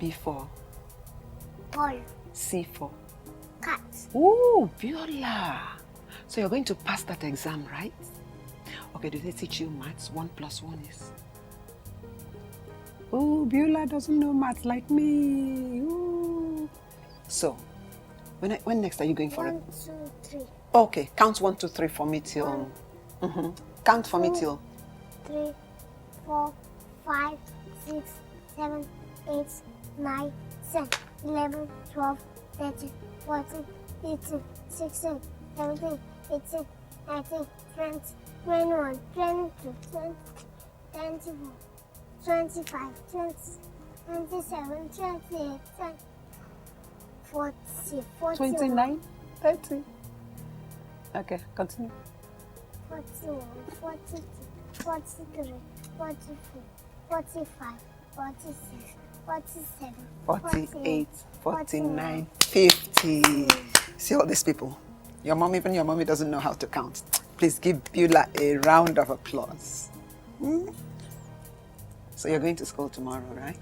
B for? Ball. C for? Cat. Ooh, Beulah. So you're going to pass that exam, right? Okay, do they teach you maths? 1 plus 1 is? Ooh, Beulah doesn't know maths like me. Ooh. So, when next are you going for it? 1, 2, 3. Okay, count 1, 2, 3 for me till. Count for me till. 3, 4, 5, 6, 7, 8, 9, 10, 11, 12, 13, 14, 15, 16, 17, 18, 19, 20, 21, 22, 20, 24, 25, 27, 28, 40, 41, 29, 30. Okay, continue. 41, 42, 43, 44, 45, 46, 47, 48, 49, 50. See all these people? Even your mommy doesn't know how to count. Please give Beulah a round of applause. So you're going to school tomorrow, right?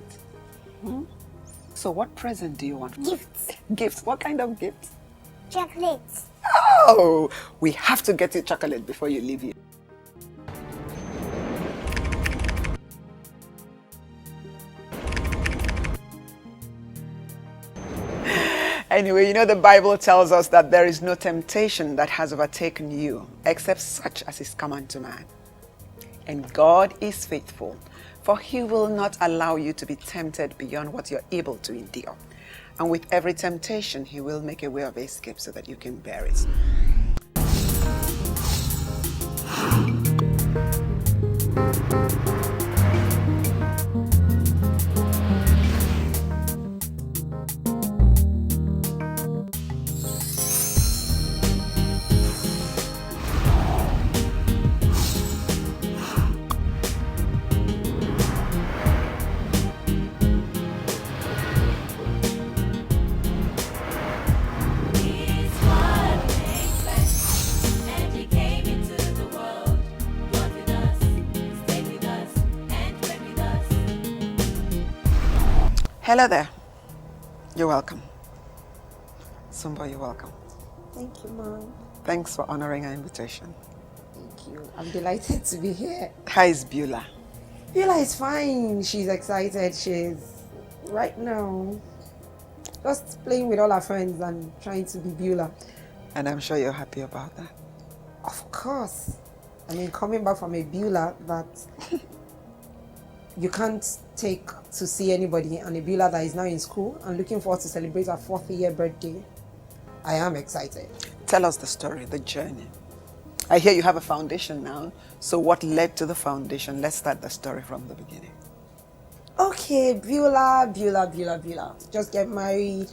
So what present do you want? Gifts. Gifts. What kind of gifts? Chocolates. Oh, we have to get you chocolate before you leave here. Anyway, you know the Bible tells us that there is no temptation that has overtaken you except such as is common to man. And God is faithful, for he will not allow you to be tempted beyond what you're able to endure. And with every temptation, he will make a way of escape so that you can bear it. Hello there. You're welcome. Sumbo, you're welcome. Thank you, Mom. Thanks for honoring our invitation. Thank you. I'm delighted to be here. How is Beulah? Beulah is fine. She's excited. She's right now just playing with all her friends and trying to be Beulah. And I'm sure you're happy about that. Of course. I mean, coming back from a Beulah that you can't take to see anybody, and a Beulah that is now in school and looking forward to celebrate her 4th year birthday, I am excited. Tell us the story, the journey. I hear you have a foundation now. So what led to the foundation? Let's start the story from the beginning. Okay, Beulah. Just get married.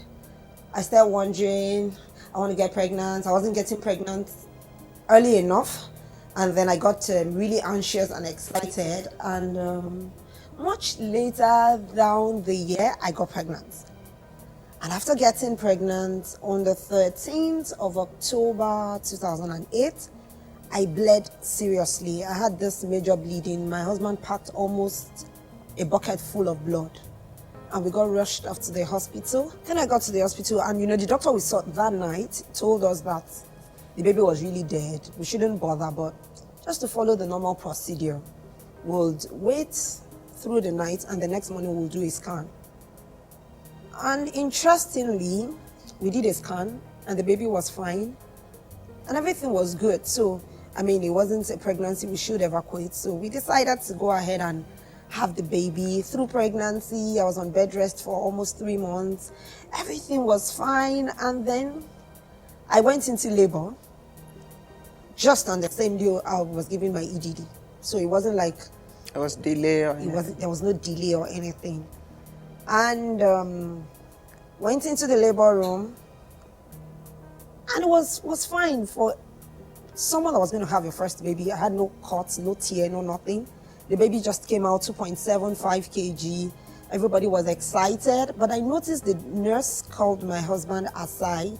I started wondering, I want to get pregnant. I wasn't getting pregnant early enough. And then I got really anxious and excited. And much later down the year, I got pregnant. And after getting pregnant on the 13th of October 2008, I bled seriously. I had this major bleeding. My husband packed almost a bucket full of blood. And we got rushed off to the hospital. Then I got to the hospital, and the doctor we saw that night told us that the baby was really dead. We shouldn't bother, but just to follow the normal procedure, we'll wait through the night, and the next morning we'll do a scan. And interestingly, we did a scan, and the baby was fine, and everything was good. So, I mean, it wasn't a pregnancy we should evacuate. So we decided to go ahead and have the baby. Through pregnancy, I was on bed rest for almost 3 months. Everything was fine, and then I went into labor just on the same day I was giving my EDD. So it wasn't like There was delay or anything? there was no delay or anything. And went into the labor room, and it was fine for someone that was going to have your first baby. I had no cuts, no tear, no nothing. The baby just came out 2.75 kg. Everybody was excited, but I noticed the nurse called my husband aside,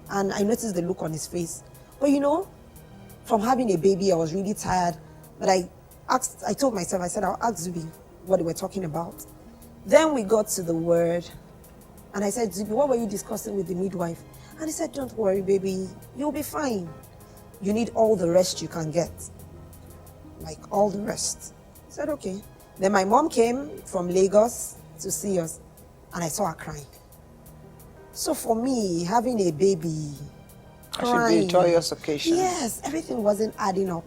and I noticed the look on his face. But from having a baby, I was really tired. But I told myself, I said, I'll ask Zubi what they were talking about. Then we got to the word, and I said, Zubi, what were you discussing with the midwife? And he said, don't worry, baby, you'll be fine. You need all the rest you can get. Like all the rest. I said, okay. Then my mom came from Lagos to see us, and I saw her crying. So for me, having a baby, crying, It should be a joyous occasion. yes, everything wasn't adding up.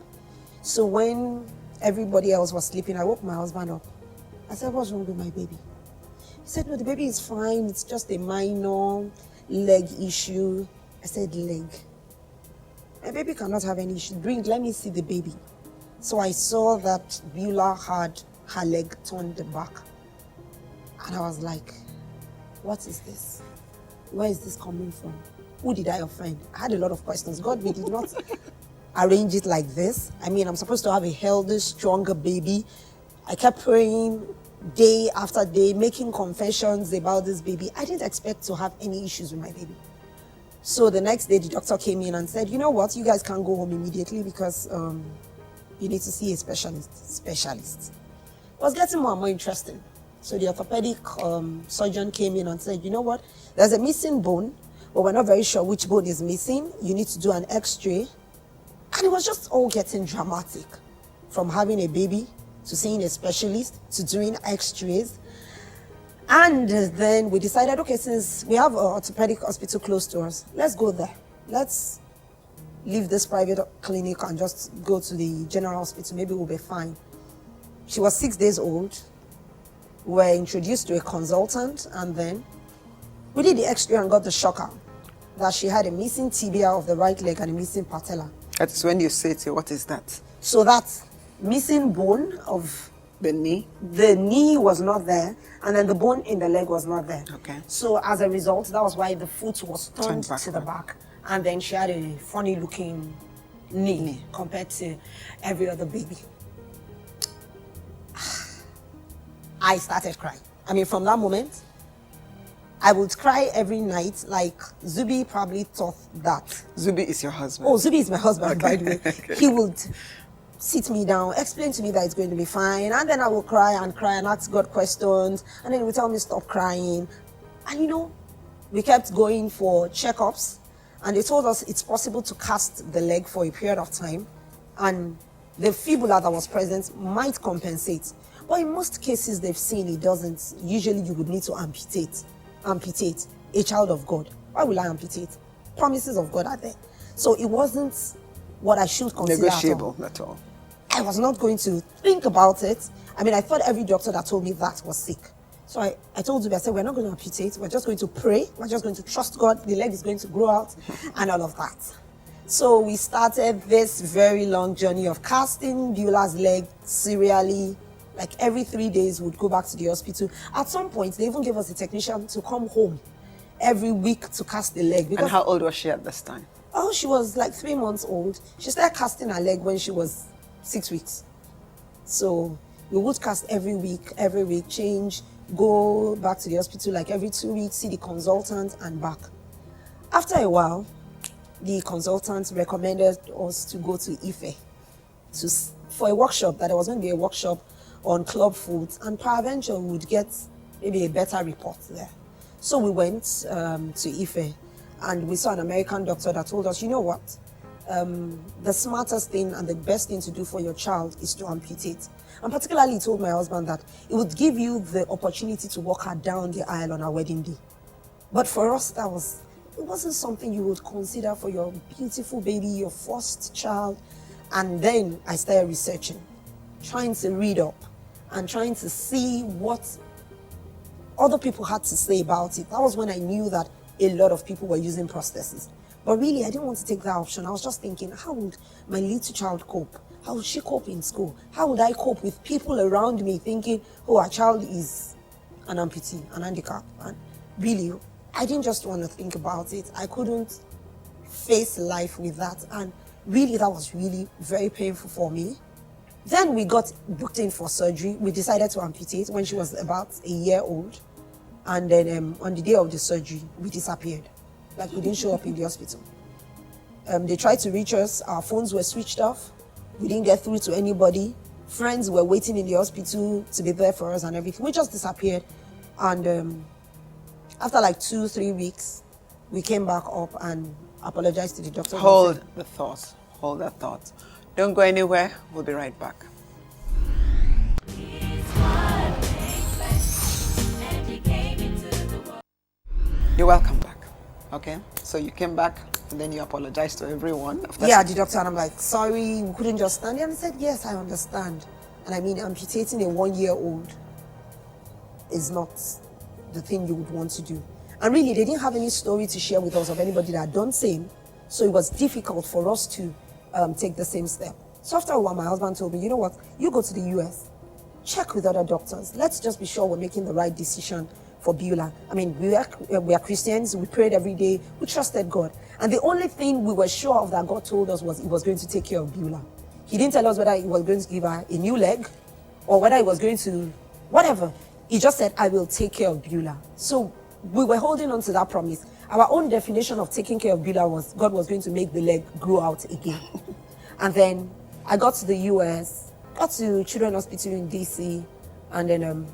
So when everybody else was sleeping, I woke my husband up. I said, what's wrong with my baby? He said, no, the baby is fine. It's just a minor leg issue. I said, leg? My baby cannot have any issue. Let me see the baby. So I saw that Beulah had her leg turned back. And I was like, what is this? Where is this coming from? Who did I offend? I had a lot of questions. God, we did not arrange it like this. I mean, I'm supposed to have a healthy, stronger baby. I kept praying day after day, making confessions about this baby. I didn't expect to have any issues with my baby. So the next day, the doctor came in and said, you know what, you guys can't go home immediately because you need to see a specialist. It was getting more and more interesting. So the orthopedic surgeon came in and said, you know what, there's a missing bone, but we're not very sure which bone is missing. You need to do an x-ray. And it was just all getting dramatic. From having a baby, to seeing a specialist, to doing x-rays. And then we decided, okay, since we have an orthopedic hospital close to us, let's go there. Let's leave this private clinic and just go to the general hospital. Maybe we'll be fine. She was 6 days old. We were introduced to a consultant, and then we did the x-ray and got the shocker that she had a missing tibia of the right leg and a missing patella. That's when you say to, what is that? So that missing bone of The knee? the knee was not there, and then the bone in the leg was not there. Okay. So as a result, that was why the foot was turned Turned to the back, and then she had a funny looking knee compared to every other baby. I started crying. I mean, from that moment, I would cry every night. Like Zubi probably thought that. Zubi is your husband. Oh, Zubi is my husband, by the way. Okay. He would sit me down, explain to me that it's going to be fine, and then I will cry and ask God questions, and then he would tell me stop crying. And you know, we kept going for checkups, and they told us it's possible to cast the leg for a period of time, and the fibula that was present might compensate. But in most cases they've seen it doesn't. Usually you would need to amputate a child of God. Why will I amputate? Promises of God are there. So it wasn't what I should consider Negotiable, at all. I was not going to think about it. I mean, I thought every doctor that told me that was sick. So I told Zubi, I said, we're not going to amputate. We're just going to pray. We're just going to trust God. The leg is going to grow out and all of that. So we started this very long journey of casting Beulah's leg serially. Like every 3 days, we'd go back to the hospital. At some point, they even gave us a technician to come home every week to cast the leg. And how old was she at this time? Oh, she was like 3 months old. She started casting her leg when she was 6 weeks. So we would cast every week, change, go back to the hospital like every 2 weeks, see the consultant and back. After a while, the consultant recommended us to go to Ife for a workshop, that there was going to be a workshop on club foods, and peradventure we would get maybe a better report there. So we went to Ife, and we saw an American doctor that told us, you know what, the smartest thing and the best thing to do for your child is to amputate. And particularly he told my husband that it would give you the opportunity to walk her down the aisle on our wedding day. But for us, it wasn't something you would consider for your beautiful baby, your first child. And then I started researching, trying to read up and trying to see what other people had to say about it. That was when I knew that a lot of people were using prostheses. But really, I didn't want to take that option. I was just thinking, how would my little child cope? How would she cope in school? How would I cope with people around me thinking, oh, our child is an amputee, an handicap? And really, I didn't just want to think about it. I couldn't face life with that. And really, that was really very painful for me. Then we got booked in for surgery. We decided to amputate when she was about a year old. And then on the day of the surgery, we disappeared. Like we didn't show up in the hospital. They tried to reach us. Our phones were switched off. We didn't get through to anybody. Friends were waiting in the hospital to be there for us and everything. We just disappeared. And after like 2-3 weeks, we came back up and apologized to the doctor. Hold the thoughts. Hold that thought. Don't go anywhere. We'll be right back. You're welcome back. Okay? So you came back and then you apologized to everyone. Yeah, the doctor, and I'm like, sorry, we couldn't just stand there. And he said, yes, I understand. And I mean, amputating a 1-year-old is not the thing you would want to do. And really, they didn't have any story to share with us of anybody that had done same. So it was difficult for us to take the same step. So after a while, my husband told me, you know what, you go to the US, check with other doctors. Let's just be sure we're making the right decision for Beulah. I mean, we are Christians, we prayed every day, we trusted God. And the only thing we were sure of that God told us was he was going to take care of Beulah. He didn't tell us whether he was going to give her a new leg or whether he was going to, whatever. He just said, I will take care of Beulah. So we were holding on to that promise. Our own definition of taking care of Beulah was God was going to make the leg grow out again. And then I got to the US, got to Children's Hospital in DC, and then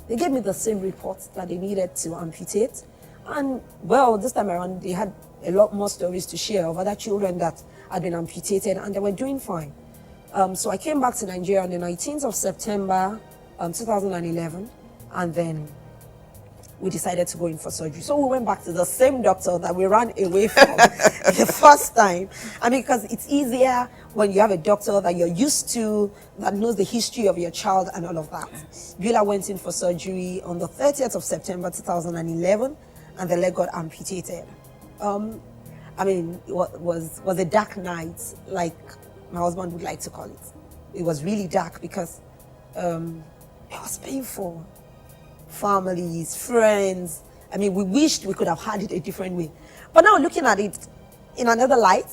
they gave me the same report that they needed to amputate. And well, this time around, they had a lot more stories to share of other children that had been amputated, and they were doing fine. So I came back to Nigeria on the 19th of September 2011, and then we decided to go in for surgery. So we went back to the same doctor that we ran away from the first time. I mean, because it's easier when you have a doctor that you're used to, that knows the history of your child and all of that. Yes. Beulah went in for surgery on the 30th of September 2011, and the leg got amputated. I mean, it was a dark night, like my husband would like to call it. It was really dark because it was painful. Families, friends. I mean, we wished we could have had it a different way. But now looking at it in another light,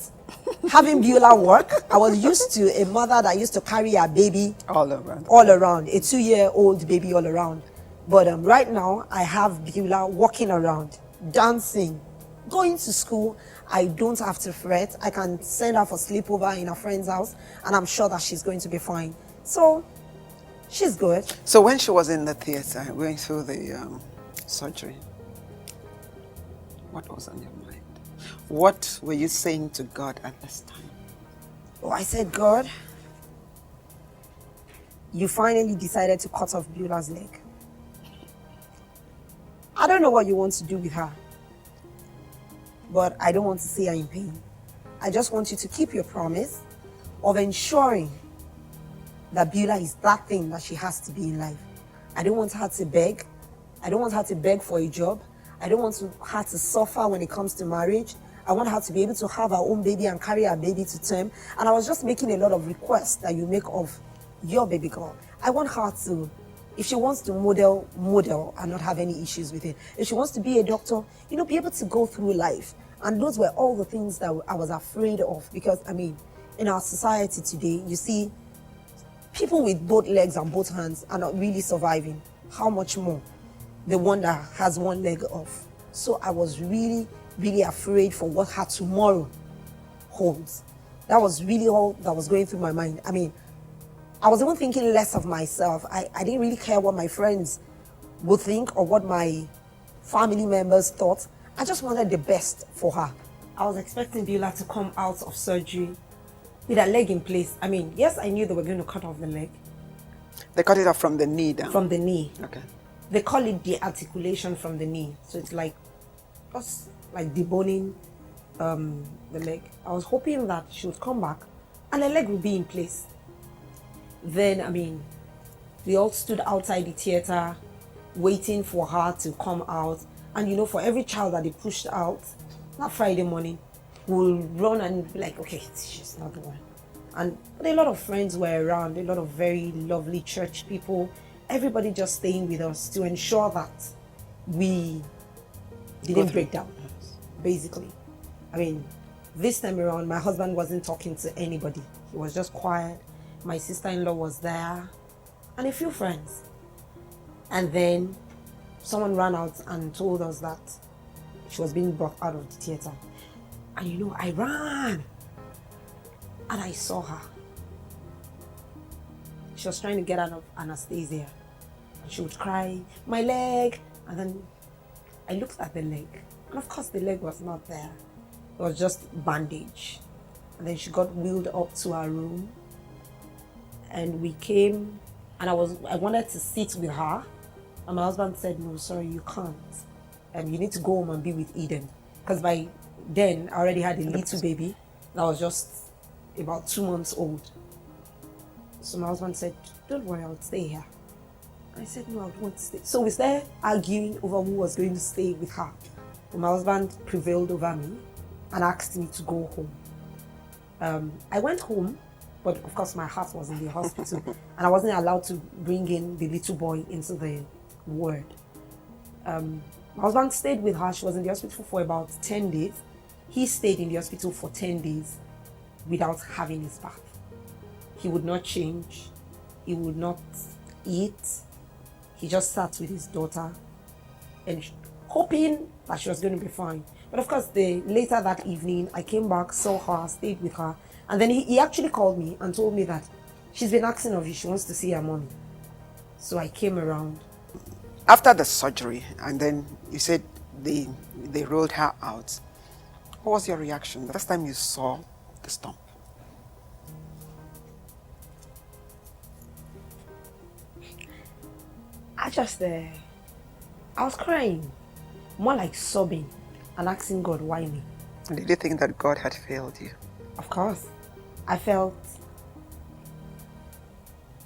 having Beulah work, I was used to a mother that used to carry her baby all around, a 2-year-old baby all around. But right now, I have Beulah walking around, dancing, going to school. I don't have to fret. I can send her for sleepover in a friend's house, and I'm sure that she's going to be fine. So she's good. So when she was in the theater, going through the surgery, what was on your mind? What were you saying to God at this time? Oh, I said, God, you finally decided to cut off Beulah's leg. I don't know what you want to do with her, but I don't want to see her in pain. I just want you to keep your promise of ensuring that Beulah is that thing that she has to be in life. I don't want her to beg. I don't want her to beg for a job. I don't want her to suffer when it comes to marriage. I want her to be able to have her own baby and carry her baby to term. And I was just making a lot of requests that you make of your baby girl. I want her to, if she wants to model and not have any issues with it. If she wants to be a doctor, be able to go through life. And those were all the things that I was afraid of, because, I mean, in our society today, you see, people with both legs and both hands are not really surviving. How much more the one that has one leg off? So I was really, really afraid for what her tomorrow holds. That was really all that was going through my mind. I mean, I was even thinking less of myself. I didn't really care what my friends would think or what my family members thought. I just wanted the best for her. I was expecting Beulah to come out of surgery with her leg in place. I mean, yes, I knew they were going to cut off the leg. They cut it off from the knee down? From the knee. Okay. They call it the articulation from the knee. So it's like us, like deboning the leg. I was hoping that she would come back and the leg would be in place. Then, I mean, we all stood outside the theater waiting for her to come out. And for every child that they pushed out, that Friday morning, we'll run and be like, okay, she's not the one. And a lot of friends were around, a lot of very lovely church people, everybody just staying with us to ensure that we didn't break down, basically. I mean, this time around, my husband wasn't talking to anybody. He was just quiet. My sister-in-law was there, and a few friends. And then someone ran out and told us that she was being brought out of the theater. And I ran and I saw her. She was trying to get out of anesthesia. And she would cry, my leg, And then I looked at the leg, and of course the leg was not there. It was just bandage. And then she got wheeled up to our room, and we came, and I wanted to sit with her, and my husband said, no, sorry, you can't. You need to go home and be with Eden. Because by then I already had a little baby that was just about 2 months old. So my husband said, don't worry, I'll stay here. I said, no, I don't want to stay. So we started arguing over who was going to stay with her. And my husband prevailed over me and asked me to go home. I went home, but of course my heart was in the hospital and I wasn't allowed to bring in the little boy into the ward. My husband stayed with her. She was in the hospital for about 10 days. He stayed in the hospital for 10 days without having his bath. He would not change. He would not eat. He just sat with his daughter and hoping that she was going to be fine. But of course, later that evening, I came back, saw her, stayed with her. And then he actually called me and told me that she's been asking of you. She wants to see her mommy. So I came around. After the surgery, and then you said they rolled her out, what was your reaction the first time you saw the stump? I was crying, more like sobbing and asking God, why me? And did you think that God had failed you? Of course. I felt,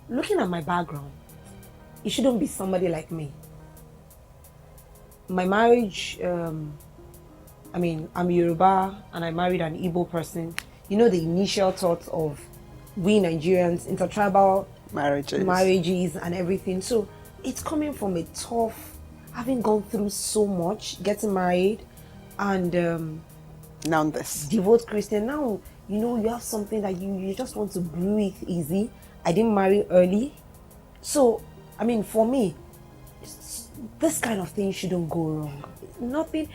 looking at my background, it shouldn't be somebody like me. My marriage, I'm Yoruba and I married an Igbo person. You know, the initial thought of we Nigerians, intertribal marriages and everything. So it's coming from a tough, having gone through so much, getting married and now this. Devout Christian. Now, you know, you have something that you just want to brew it easy. I didn't marry early. So, for me, this kind of thing shouldn't go wrong. Nothing.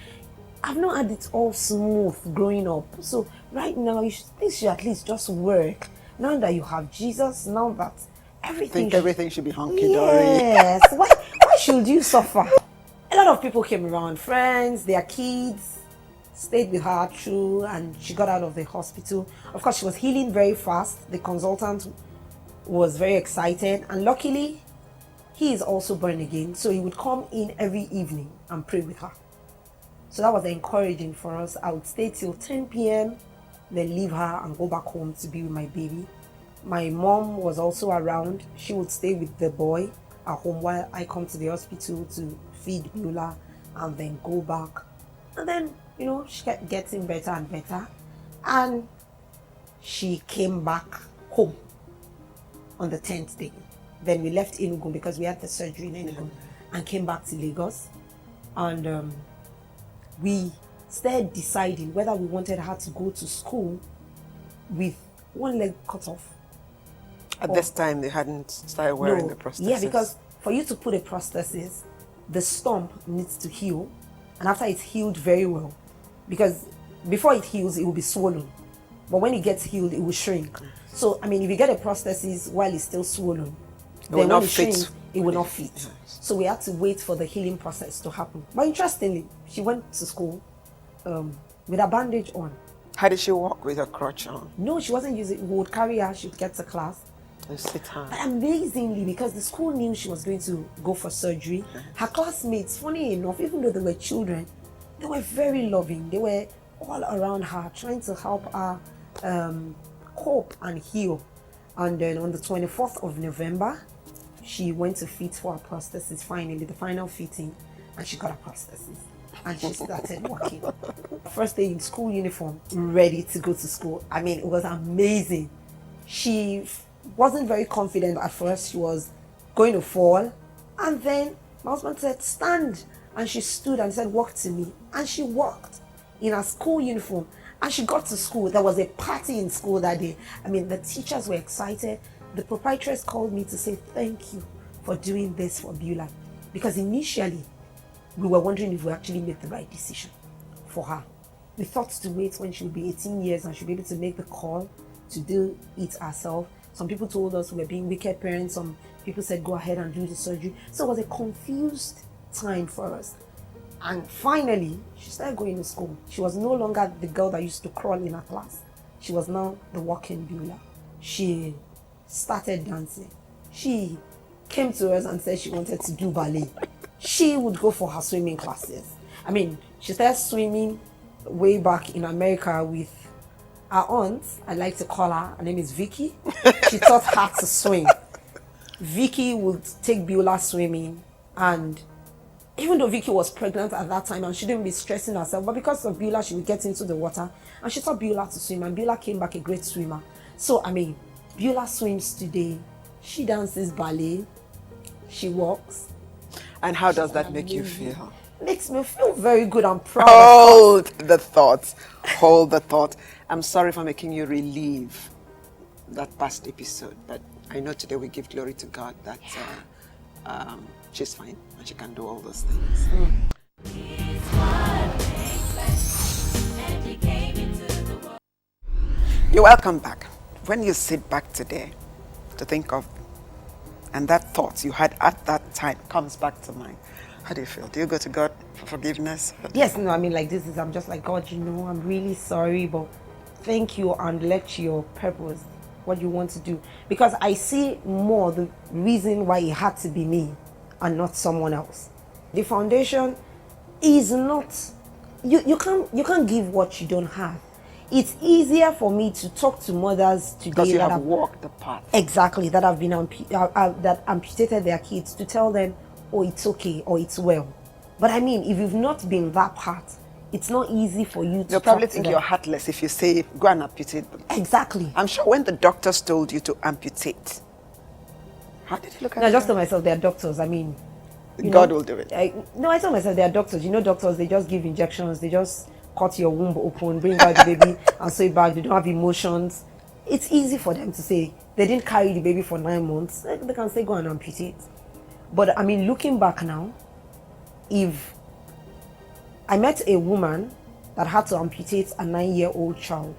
I've not had it all smooth growing up. So right now, things should at least just work. Now that you have Jesus, now that everything should be hunky-dory. Yes. Why should you suffer? A lot of people came around, friends, their kids, stayed with her through, and she got out of the hospital. Of course, she was healing very fast. The consultant was very excited, and luckily, he is also born again, so he would come in every evening and pray with her. So that was encouraging for us. I would stay till 10 p.m., then leave her and go back home to be with my baby. My mom was also around. She would stay with the boy at home while I come to the hospital to feed Beulah and then go back. And then, she kept getting better and better. And she came back home on the 10th day. Then we left Enugu because we had the surgery in Enugu and came back to Lagos. And we started deciding whether we wanted her to go to school with one leg cut off. At this time, they hadn't started wearing the prosthesis. Yeah, because for you to put a prosthesis, the stump needs to heal. And after it's healed very well, because before it heals, it will be swollen. But when it gets healed, it will shrink. So, if you get a prosthesis while it's still swollen, then when it shrinks, it will not fit. Yes. So we had to wait for the healing process to happen. But interestingly, she went to school with a bandage on. How did she walk with her crutch on? No, she wasn't using. We would carry her. She would get to class. And sit her. But amazingly, because the school knew she was going to go for surgery, her classmates, funny enough, even though they were children, they were very loving. They were all around her, trying to help her cope and heal. And then on the 24th of November, she went to fit for her prosthesis finally, the final fitting, and she got a prosthesis. And she started walking. First day in school uniform, ready to go to school. It was amazing. She wasn't very confident at first. She was going to fall. And then my husband said, stand. And she stood and said, walk to me. And she walked in her school uniform. And she got to school. There was a party in school that day. The teachers were excited. The proprietress called me to say thank you for doing this for Beulah. Because initially, we were wondering if we actually made the right decision for her. We thought to wait when she would be 18 years and she'd be able to make the call to do it herself. Some people told us we were being wicked parents. Some people said go ahead and do the surgery. So it was a confused time for us. And finally, she started going to school. She was no longer the girl that used to crawl in her class. She was now the walking Beulah. She started dancing. She came to us and said she wanted to do ballet. She would go for her swimming classes. I mean, she started swimming way back in America with her aunt. I like to call her name is Vicky. She taught her to swim. Vicky would take Beulah swimming, and even though Vicky was pregnant at that time and she didn't be stressing herself, but because of Beulah, she would get into the water and she taught Beulah to swim, and Beulah came back a great swimmer. So, I mean, Beulah swims today. She dances ballet. She walks. And how does that make you feel? Makes me feel very good. I'm proud. Hold the thought. Hold the thought. I'm sorry for making you relive that past episode, but I know today we give glory to God that she's fine and she can do all those things. You're welcome back. When you sit back today to think of, and that thought you had at that time comes back to mind, how do you feel? Do you go to God for forgiveness? Yes, no, I mean, like this is, I'm just like, God, I'm really sorry, but thank you, and let your purpose, what you want to do. Because I see more the reason why it had to be me and not someone else. The foundation is not, you can't give what you don't have. It's easier for me to talk to mothers today Because you that have walked the path. Exactly, that have been that amputated their kids, to tell them, oh, it's okay, or it's well. But I mean, if you've not been that part, it's not easy for you to They'll probably talk to think them. you're heartless if you say, go and amputate them. Exactly. I'm sure when the doctors told you to amputate, how did you look at I it? just told myself they're doctors. I mean, God will do it. I told myself they're doctors. Doctors, they just give injections. They just cut your womb open, bring out the baby, and sew it back. They don't have emotions. It's easy for them to say they didn't carry the baby for 9 months. They can say, go and amputate. But I mean, looking back now, if I met a woman that had to amputate a 9-year-old child,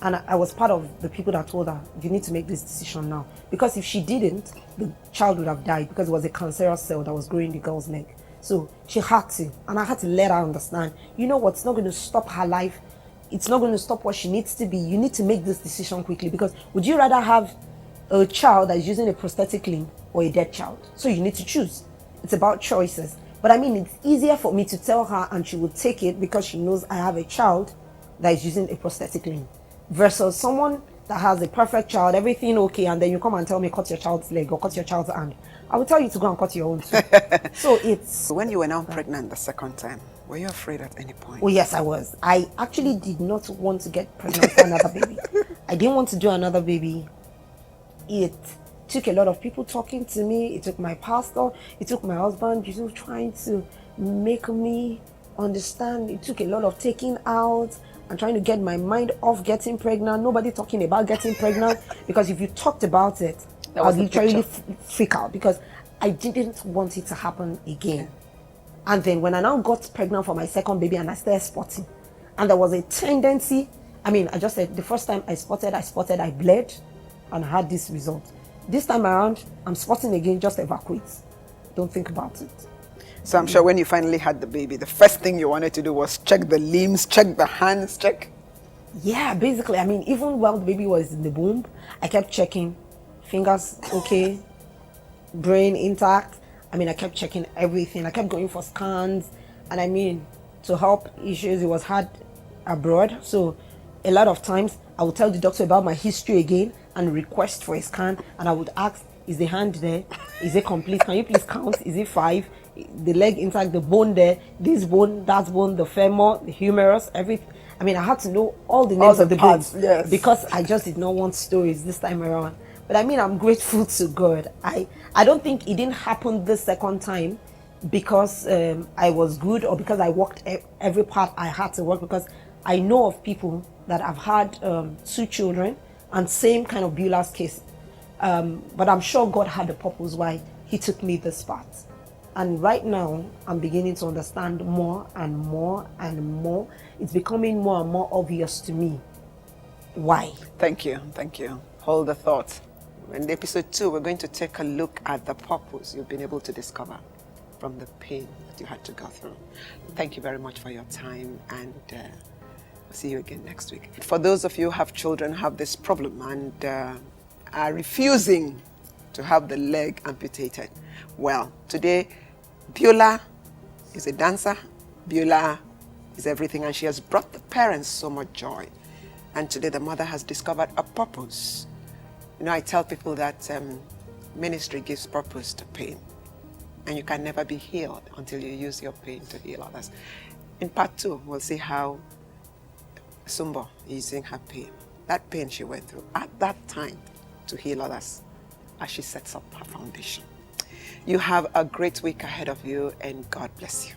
and I was part of the people that told her, you need to make this decision now. Because if she didn't, the child would have died, because it was a cancerous cell that was growing in the girl's neck. So she had to, and I had to let her understand, you know what, it's not going to stop her life. It's not going to stop what she needs to be. You need to make this decision quickly, because would you rather have a child that is using a prosthetic limb or a dead child? So you need to choose. It's about choices. But I mean, it's easier for me to tell her and she will take it because she knows I have a child that is using a prosthetic limb, versus someone that has a perfect child, everything okay, and then you come and tell me cut your child's leg or cut your child's hand. I will tell you to go and cut your own too. So it's... When you were now pregnant the second time, were you afraid at any point? Oh yes, I was. I actually did not want to get pregnant for another baby. I didn't want to do another baby. It took a lot of people talking to me. It took my pastor. It took my husband, trying to make me understand. It took a lot of taking out and trying to get my mind off getting pregnant. Nobody talking about getting pregnant, because if you talked about it, I would literally freak out, because I didn't want it to happen again. And then when I now got pregnant for my second baby and I started spotting, and there was a tendency, I mean, I just said the first time I spotted, I bled and I had this result. This time around, I'm spotting again, just evacuate. Don't think about it. So I'm sure when you finally had the baby, the first thing you wanted to do was check the limbs, check the hands, check. Yeah, basically, I mean, even while the baby was in the womb, I kept checking. Fingers okay, brain intact. I mean, I kept checking everything. I kept going for scans, and I mean, to help issues, it was hard abroad. So a lot of times I would tell the doctor about my history again and request for a scan, and I would ask, is the hand there? Is it complete? Can you please count? Is it 5? The leg intact, the bone there, this bone, that bone, the femur, the humerus, everything. I mean, I had to know all the names of the bones, yes, because I just did not want stories this time around. But I mean, I'm grateful to God. I don't think it didn't happen the second time because I was good, or because I worked every part I had to work, because I know of people that have had 2 children and same kind of Beulah's case. But I'm sure God had a purpose why he took me this path. And right now, I'm beginning to understand more and more and more. It's becoming more and more obvious to me why. Thank you. Thank you. Hold the thought. In episode 2, we're going to take a look at the purpose you've been able to discover. from the pain that you had to go through. Thank you very much for your time, and I'll see you again next week. For those of you who have children who have this problem and are refusing to have the leg amputated, well, today Beulah is a dancer. Beulah is everything, and she has brought the parents so much joy. And today the mother has discovered a purpose. You know, I tell people that ministry gives purpose to pain, and you can never be healed until you use your pain to heal others. In part 2, we'll see how Olasumbo is using her pain, that pain she went through at that time, to heal others as she sets up her foundation. You have a great week ahead of you, and God bless you.